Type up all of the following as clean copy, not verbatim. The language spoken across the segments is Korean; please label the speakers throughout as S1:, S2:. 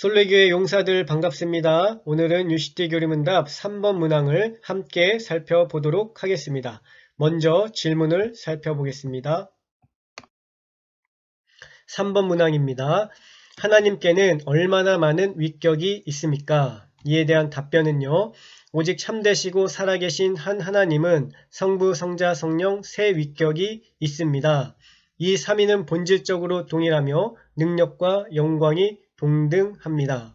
S1: 솔레교회 용사들 반갑습니다. 오늘은 유시티 교리문답 3번 문항을 함께 살펴보도록 하겠습니다. 먼저 질문을 살펴보겠습니다. 3번 문항입니다. 하나님께는 얼마나 많은 위격이 있습니까? 이에 대한 답변은요. 오직 참되시고 살아계신 한 하나님은 성부, 성자, 성령 세 위격이 있습니다. 이 3위는 본질적으로 동일하며 능력과 영광이 동등합니다.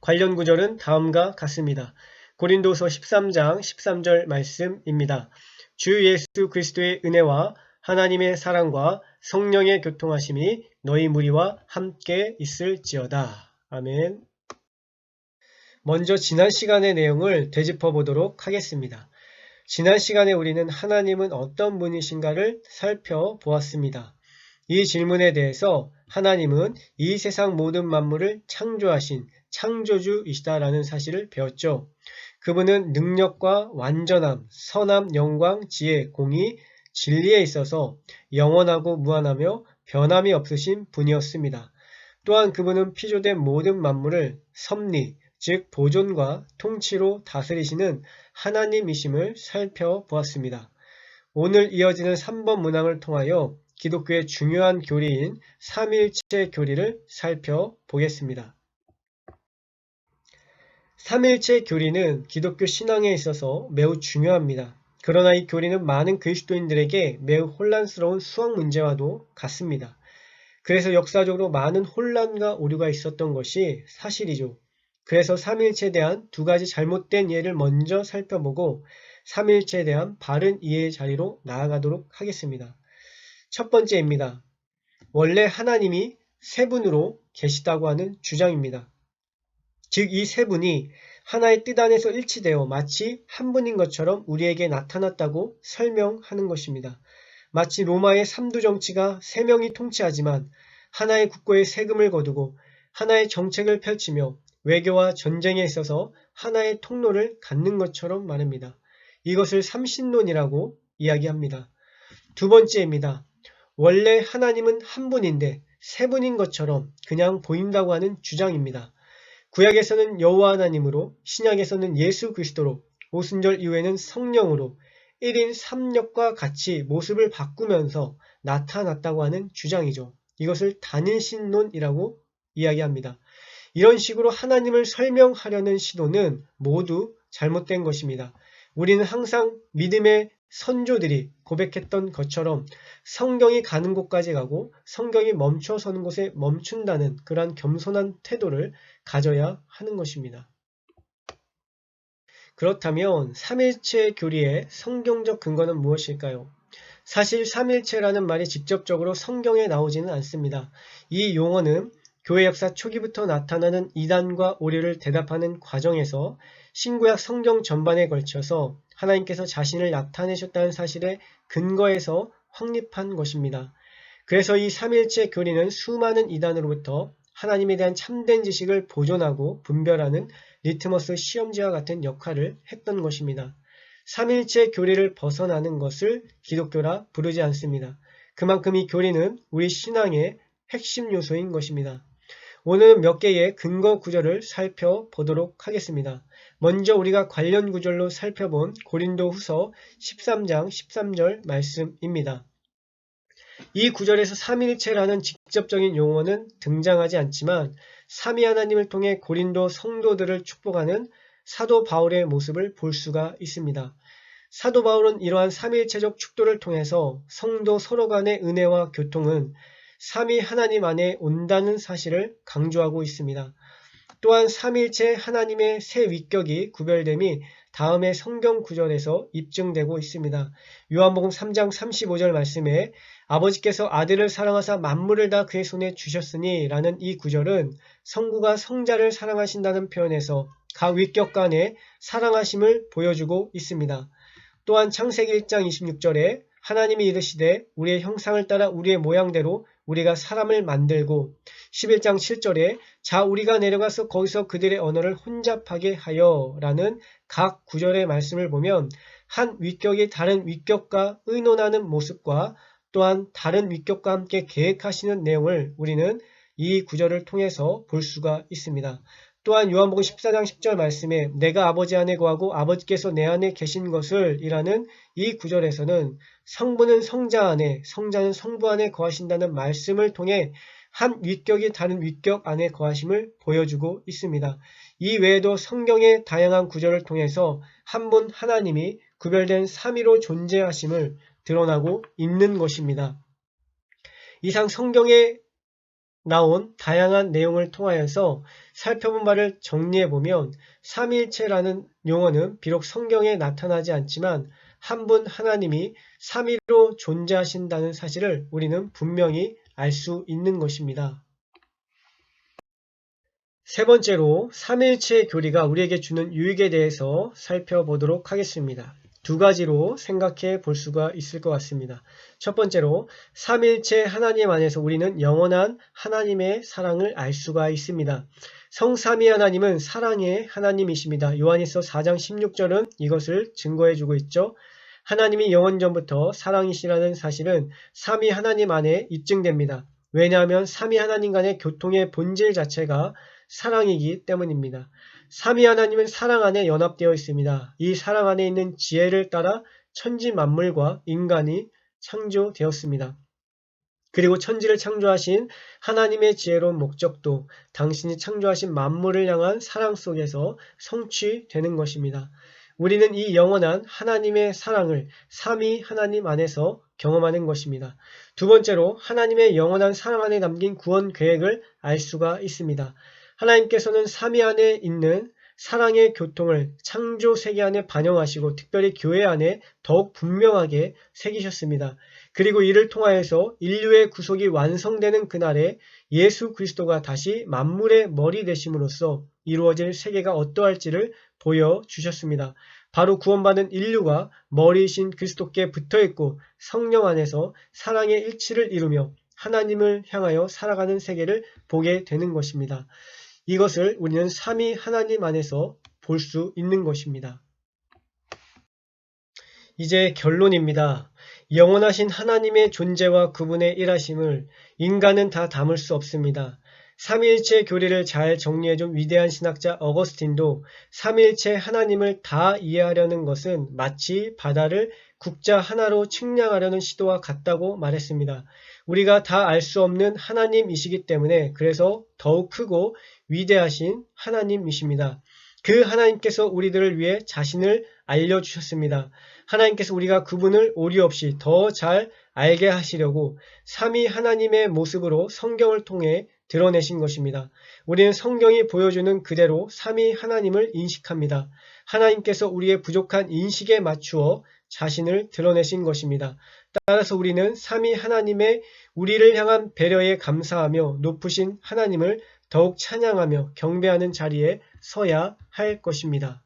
S1: 관련 구절은 다음과 같습니다. 고린도서 13장 13절 말씀입니다. 주 예수 그리스도의 은혜와 하나님의 사랑과 성령의 교통하심이 너희 무리와 함께 있을지어다. 아멘. 먼저 지난 시간의 내용을 되짚어 보도록 하겠습니다. 지난 시간에 우리는 하나님은 어떤 분이신가를 살펴보았습니다. 이 질문에 대해서 하나님은 이 세상 모든 만물을 창조하신 창조주이시다라는 사실을 배웠죠. 그분은 능력과 완전함, 선함, 영광, 지혜, 공의, 진리에 있어서 영원하고 무한하며 변함이 없으신 분이었습니다. 또한 그분은 피조된 모든 만물을 섭리, 즉 보존과 통치로 다스리시는 하나님이심을 살펴보았습니다. 오늘 이어지는 3번 문항을 통하여 기독교의 중요한 교리인 삼일체 교리를 살펴보겠습니다. 삼일체 교리는 기독교 신앙에 있어서 매우 중요합니다. 그러나 이 교리는 많은 그리스도인들에게 매우 혼란스러운 수학 문제와도 같습니다. 그래서 역사적으로 많은 혼란과 오류가 있었던 것이 사실이죠. 그래서 삼일체에 대한 두 가지 잘못된 이해를 먼저 살펴보고 삼일체에 대한 바른 이해의 자리로 나아가도록 하겠습니다. 첫 번째입니다. 원래 하나님이 세 분으로 계시다고 하는 주장입니다. 즉 이 세 분이 하나의 뜻 안에서 일치되어 마치 한 분인 것처럼 우리에게 나타났다고 설명하는 것입니다. 마치 로마의 삼두 정치가 세 명이 통치하지만 하나의 국고에 세금을 거두고 하나의 정책을 펼치며 외교와 전쟁에 있어서 하나의 통로를 갖는 것처럼 말입니다. 이것을 삼신론이라고 이야기합니다. 두 번째입니다. 원래 하나님은 한 분인데 세 분인 것처럼 그냥 보인다고 하는 주장입니다. 구약에서는 여호와 하나님으로, 신약에서는 예수 그리스도로, 오순절 이후에는 성령으로 1인 3역과 같이 모습을 바꾸면서 나타났다고 하는 주장이죠. 이것을 단일신론이라고 이야기합니다. 이런 식으로 하나님을 설명하려는 시도는 모두 잘못된 것입니다. 우리는 항상 믿음의 선조들이 고백했던 것처럼 성경이 가는 곳까지 가고 성경이 멈춰서는 곳에 멈춘다는 그러한 겸손한 태도를 가져야 하는 것입니다. 그렇다면 삼일체 교리의 성경적 근거는 무엇일까요? 사실 삼일체라는 말이 직접적으로 성경에 나오지는 않습니다. 이 용어는 교회 역사 초기부터 나타나는 이단과 오류를 대답하는 과정에서 신구약 성경 전반에 걸쳐서 하나님께서 자신을 나타내셨다는 사실에 근거해서 확립한 것입니다. 그래서 이 삼일체 교리는 수많은 이단으로부터 하나님에 대한 참된 지식을 보존하고 분별하는 리트머스 시험지와 같은 역할을 했던 것입니다. 삼일체 교리를 벗어나는 것을 기독교라 부르지 않습니다. 그만큼 이 교리는 우리 신앙의 핵심 요소인 것입니다. 오늘은 몇 개의 근거 구절을 살펴보도록 하겠습니다. 먼저 우리가 관련 구절로 살펴본 고린도 후서 13장 13절 말씀입니다. 이 구절에서 삼일체라는 직접적인 용어는 등장하지 않지만 삼위 하나님을 통해 고린도 성도들을 축복하는 사도 바울의 모습을 볼 수가 있습니다. 사도 바울은 이러한 삼일체적 축도를 통해서 성도 서로 간의 은혜와 교통은 삼위 하나님 안에 온다는 사실을 강조하고 있습니다. 또한 삼일체 하나님의 세 위격이 구별됨이 다음의 성경 구절에서 입증되고 있습니다. 요한복음 3장 35절 말씀에 아버지께서 아들을 사랑하사 만물을 다 그의 손에 주셨으니 라는 이 구절은 성부가 성자를 사랑하신다는 표현에서 각 위격 간의 사랑하심을 보여주고 있습니다. 또한 창세기 1장 26절에 하나님이 이르시되 우리의 형상을 따라 우리의 모양대로 우리가 사람을 만들고 11장 7절에 자 우리가 내려가서 거기서 그들의 언어를 혼잡하게 하여 라는 각 구절의 말씀을 보면 한 위격이 다른 위격과 의논하는 모습과 또한 다른 위격과 함께 계획하시는 내용을 우리는 이 구절을 통해서 볼 수가 있습니다. 또한 요한복음 14장 10절 말씀에 내가 아버지 안에 거하고 아버지께서 내 안에 계신 것을 이라는 이 구절에서는 성부는 성자 안에, 성자는 성부 안에 거하신다는 말씀을 통해 한 위격이 다른 위격 안에 거하심을 보여주고 있습니다. 이 외에도 성경의 다양한 구절을 통해서 한 분 하나님이 구별된 삼위로 존재하심을 드러나고 있는 것입니다. 이상 성경에 나온 다양한 내용을 통하여서 살펴본 바를 정리해보면 삼위일체라는 용어는 비록 성경에 나타나지 않지만 한 분 하나님이 삼위로 존재하신다는 사실을 우리는 분명히 알 수 있는 것입니다. 세 번째로 삼위일체의 교리가 우리에게 주는 유익에 대해서 살펴보도록 하겠습니다. 두 가지로 생각해 볼 수가 있을 것 같습니다. 첫 번째로 삼위일체 하나님 안에서 우리는 영원한 하나님의 사랑을 알 수가 있습니다. 성삼위 하나님은 사랑의 하나님이십니다. 요한일서 4장 16절은 이것을 증거해 주고 있죠. 하나님이 영원전부터 사랑이시라는 사실은 삼위 하나님 안에 입증됩니다. 왜냐하면 삼위 하나님 간의 교통의 본질 자체가 사랑이기 때문입니다. 삼위 하나님은 사랑 안에 연합되어 있습니다. 이 사랑 안에 있는 지혜를 따라 천지 만물과 인간이 창조되었습니다. 그리고 천지를 창조하신 하나님의 지혜로운 목적도 당신이 창조하신 만물을 향한 사랑 속에서 성취되는 것입니다. 우리는 이 영원한 하나님의 사랑을 삼위 하나님 안에서 경험하는 것입니다. 두 번째로 하나님의 영원한 사랑 안에 담긴 구원 계획을 알 수가 있습니다. 하나님께서는 삼위 안에 있는 사랑의 교통을 창조 세계 안에 반영하시고 특별히 교회 안에 더욱 분명하게 새기셨습니다. 그리고 이를 통하여서 인류의 구속이 완성되는 그날에 예수 그리스도가 다시 만물의 머리 되심으로써 이루어질 세계가 어떠할지를 보여주셨습니다. 바로 구원받은 인류가 머리이신 그리스도께 붙어있고 성령 안에서 사랑의 일치를 이루며 하나님을 향하여 살아가는 세계를 보게 되는 것입니다. 이것을 우리는 삼위 하나님 안에서 볼 수 있는 것입니다. 이제 결론입니다. 영원하신 하나님의 존재와 그분의 일하심을 인간은 다 담을 수 없습니다. 삼위일체 교리를 잘 정리해준 위대한 신학자 어거스틴도 삼위일체 하나님을 다 이해하려는 것은 마치 바다를 국자 하나로 측량하려는 시도와 같다고 말했습니다. 우리가 다 알 수 없는 하나님이시기 때문에 그래서 더욱 크고 위대하신 하나님이십니다. 그 하나님께서 우리들을 위해 자신을 알려주셨습니다. 하나님께서 우리가 그분을 오류 없이 더 잘 알게 하시려고 삼위 하나님의 모습으로 성경을 통해 드러내신 것입니다. 우리는 성경이 보여주는 그대로 삼위 하나님을 인식합니다. 하나님께서 우리의 부족한 인식에 맞추어 자신을 드러내신 것입니다. 따라서 우리는 삼위 하나님의 우리를 향한 배려에 감사하며 높으신 하나님을 더욱 찬양하며 경배하는 자리에 서야 할 것입니다.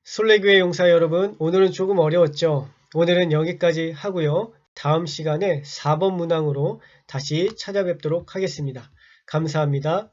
S1: 순례교회 용사 여러분, 오늘은 조금 어려웠죠? 오늘은 여기까지 하고요. 다음 시간에 4번 문항으로 다시 찾아뵙도록 하겠습니다. 감사합니다.